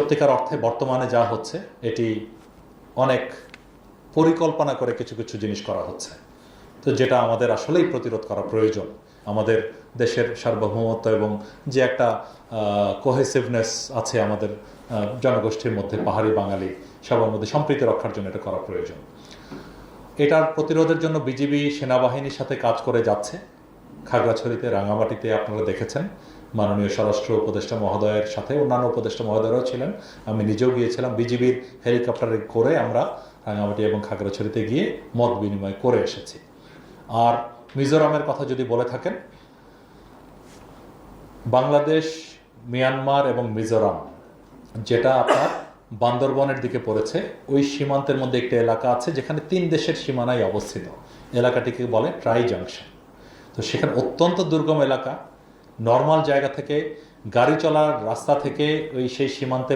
সত্যিকার অর্থে বর্তমানে যা হচ্ছে এটি অনেক পরিকল্পনা করে কিছু কিছু জিনিস করা হচ্ছে, তো যেটা আমাদের আসলেই প্রতিরোধ করা প্রয়োজন। আমাদের দেশের সার্বভৌমত্ব এবং যে একটা কোহেসিভনেস আছে আমাদের জনগোষ্ঠীর মধ্যে, পাহাড়ি বাঙালি সবার মধ্যে সম্প্রীতি রক্ষার জন্য এটা করা প্রয়োজন। এটার প্রতিরোধের জন্য বিজিবি সেনাবাহিনীর সাথে কাজ করে যাচ্ছে। খাগড়াছড়িতে, রাঙামাটিতে আপনারা দেখেছেন মাননীয় স্বরাষ্ট্র উপদেষ্টা মহোদয়ের সাথে অন্যান্য উপদেষ্টা মহোদয়রাও ছিলেন, আমি নিজেও গিয়েছিলাম। বিজিবির হেলিকপ্টারে করে আমরা রাঙামাটি এবং খাগড়াছড়িতে গিয়ে মত বিনিময় করে এসেছি। আর মিজোরামের কথা যদি বলে থাকেন, বাংলাদেশ, মিয়ানমার এবং মিজোরাম যেটা আপনার বান্দরবনের দিকে পড়েছে, ওই সীমান্তের মধ্যে একটা এলাকা আছে যেখানে 3 দেশের সীমানায় অবস্থিত। এলাকাটিকে বলে ট্রাই জাংশন। তো সেখানে অত্যন্ত দুর্গম এলাকা, নর্মাল জায়গা থেকে গাড়ি চলার রাস্তা থেকে ওই সেই সীমান্তে